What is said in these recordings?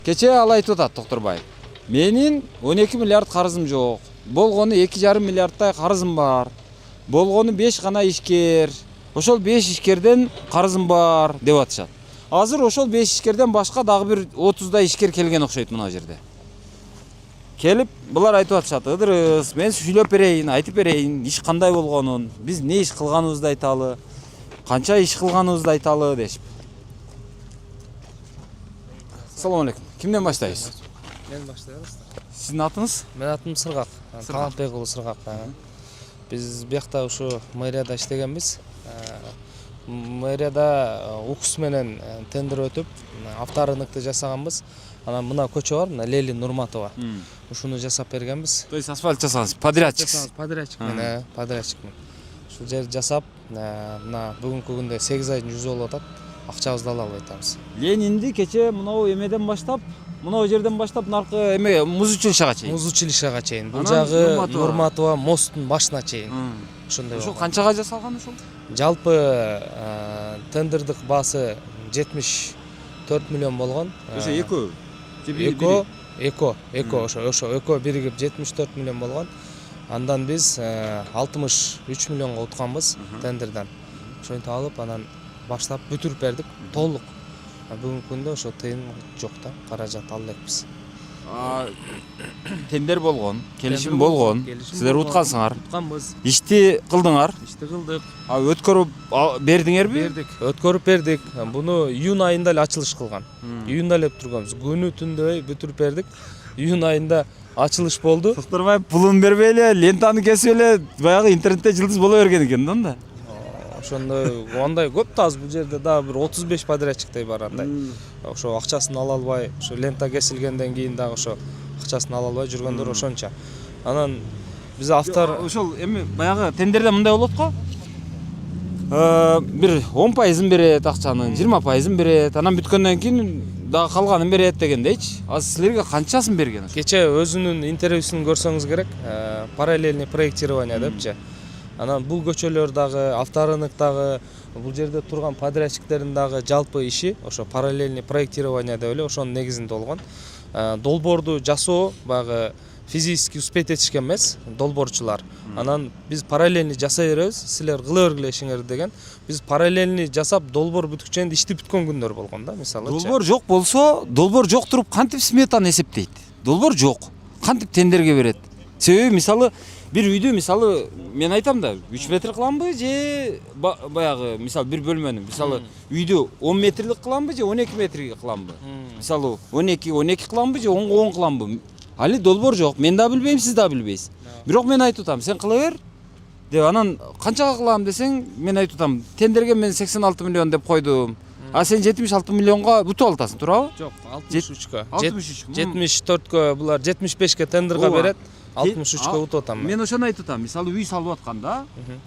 Кече ал айтып атат Токторбаев. Менин 12 миллиард карызым жок. Болгону 2,5 миллиардтай карызым бар. Болгону 5 гана ишкер. Ошол 5 ишкерден карызым бар деп атышат. Азыр ошол 5 ишкерден башка дагы бир 30дай ишкер келген окшойт мына жерде. Келип булар айтып атышат. Ыдырыс, мен сүйлөп берейин, айтып берейин, иш кандай болгонун, биз не иш кылганыбызды айталы, канча иш кылганыбызды айталы дешип. Assalomu alaykum. Kimden başlayız? Men başlayabыз. Sizin atınız? Мен атым Сыргак. Талантбек уулу Сыргак. Биз биякта ушу мэрияда иштегенбиз. Мэрияда укус менен тендер өтүп, авторыныкты жасаганбыз. Анан мына көчө бар, мына Лели Нурматова. Ушуну жасап бергенбиз. То есть асфальт жасаңыз, подрядчик. Подрядчик мен, подрядчик мен. Ушул жерди жасап, мына бүгүнкү күндө 8 айдын жүзү болуп атат. Акчабызды ала албай атабыз. Ленинди кече мынау эмеден баштап, мынау жерден баштап наркы эме муз училищага чейин. Муз училищага чейин. Бул Анан жагы Нурматова мосттун башына чейин. Ошондой. Ошол канчага жасалган ошол? Жалпы тендердик баасы 74 миллион болгон. Ошо экөө. Эко ошо экөө биригип 74 миллион болгон. Андан биз 63 миллионго утканбыз тендерден. Ошентип алып анан баштап бүтүрүп бердик толук. Бүгүнкү күндө ошо тыйын жок да, каражат ала элекпиз. Тендер болгон, келишим болгон. Силер уткансыңар. Утканбыз. Ишти кылдыңар. Ишти кылдык. Өткөрүп бердиңерби? Бердик. Өткөрүп бердик. Буну июнь айында эле ачылыш кылган. Июнда эле турганбыз. Күнү түндөй бүтүрүп бердик. Июнь айында ачылыш болду. Токторбаев пулун бербей эле, лентаны кесип эле баягы интернетте жылдыз боло берген экен да. Ошондой андай көп да аз бул жерде дагы бир 35 подрядчиктей бар андай. Ошо акчасын ала албай, ошо лента кесилгенден кийин дагы ошо акчасын ала албай жүргөндөр ошончо. Анан биз автор ошол эми баягы тендерде мындай болот го. Бир 10% берет акчанын, 20% берет. Анан бүткөндөн кийин дагы калганын берет дегендейчи. Азыр силерге канчасын берген? Кече өзүнүн интервьюсун көрсөңүз керек. Параллельный проектирование депчи. Анан бул көчөлөр дагы, авторынык дагы, бул жерде турган подрядчиктердин дагы жалпы иши ошо параллельный проектирование деп эле ошонун негизинде болгон. Долбоорду жасоо баягы физически успеть этишкен эмес, долбоорчулар. Анан биз параллельный жасай беребиз, силер кыла бергиле ишиңерди деген. Биз параллельный жасап, долбоор бүткүчөндө ишти бүткөн күндөр болгон да, мисалы. Долбоор жок болсо, долбоор жок туруп кантип сметаны эсептейт? Долбоор жок. Кантип тендерге берет? Себеби мисалы бир үйдү мисалы мен айтам да 3 метр кыламбы же баягы мисалы бир бөлмөнү мисалы үйдү 10 метрлик кыламбы же 12 метрге кыламбы? Мисалы 12 кыламбы же 10 кыламбы? Али долбоор жок. Мен да билбейм, сиз да билбейсиз. Бирок мен айтып атам, сен кыла бер деп анан канчага кылам десең, мен айтып атам, тендерге мен 86 миллион деп койдум. А сен 76 миллионга бүтүп атасың, туурабы? Жок, 63кө. 64кө булар 75ке тендерге берет. 63кө утуп атам. Мен ошону айтып атам. Мисалы үй салып атканда,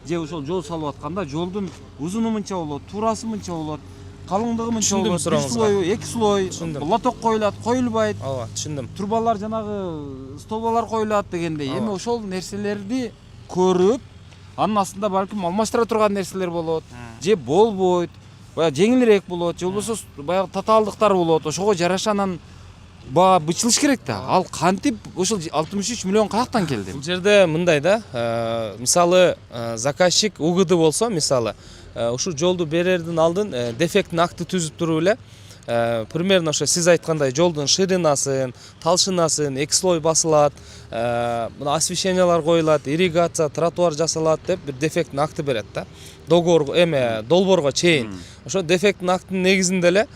же ошол жол салып атканда, жолдун узуну мынча болот, туурасы мынча болот, калыңдыгы мынча болот, бир слой, 2 слой, лоток коюлат, коюлбайт. Ооба, түшүндүм. Трубалар жанагы столбалар коюлат дегендей. Эми ошол нерселерди көрүп, анын астында балким алмаштыра турган нерселер болот, же болбойт, баягы жеңилирээк болот, же болбосо баягы татаалдыктар болот. Ошого жараша анан баа бычылыш керек да. Ал кантип ошол 63 миллион каяктан келди? Бул жерде мындай да, мисалы заказчик УГД болсо, мисалы ушу жолду берердин алдын дефектин акты түзүп туруп эле, примерно ошо сиз айткандай жолдун ширinaсын, талшынасын 2 слой басылат, мына освещениялар коюлат, ирригация, тротуар жасалат деп бир дефектин акты берет да. Договор долбоорго чейин. Ошо дефектин актынын негизинде эле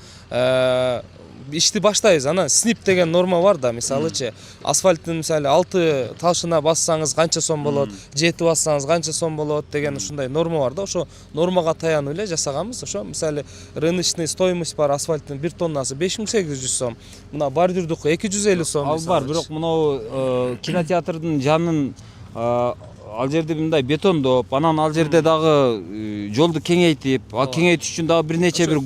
ишти баштайбыз. Анан снип деген норма бар да, мисалычы асфальттын мисалы 6 талшына бассаңыз канча сом болот, 7 бассаңыз канча сом болот деген ушундай норма бар да. Ошо нормага таянып эле жасаганбыз. Ошо мисалы рыночный стоимость бар асфальттын 1 тоннасы 5800 сом. Мына бордюрдуку 250 сом. Ал бар, бирок мынау кинотеатрдын жанын ал жерде мындай бетондоп, анан ал жерде дагы жолду кеңейтип, ал кеңейтиш үчүн дагы бир нече бир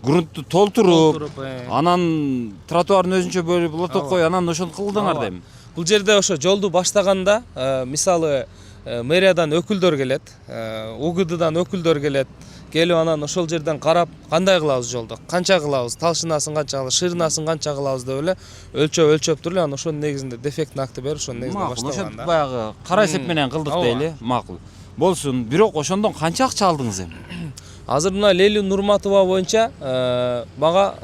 грунтту толтуруп, анан тротуардын өзүнчө бөлүп лоток коюп, анан ошону кылдыңар дейм. Бул жерде ошо жолду баштаганда, мисалы мэриядан өкүлдөр келет, УГДдан өкүлдөр келет, келип анан ошол жерден карап кандай кылабыз жолду, канча кылабыз, талшынасын канча кылабыз, шырынасын канча кылабыз деп эле өлчөп туруп эле анан ошонун негизинде дефектин акты берип ошонун негизинде макул, ошентип башталган да. баягы кара эсеп менен кылдык Ооба. дейли. Макул. Болсун. Бирок ошондон канча акча алдыңыз эми? Азыр мына Лейлин Нурматова боюнча мага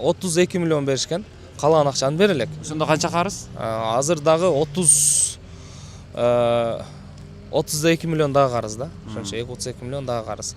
32 миллион беришкен. Калган акчаны бере элек. Ошондо канча карыз? Азыр дагы 32 миллион дагы карыз да. Ошончо 32 миллион дагы карыз.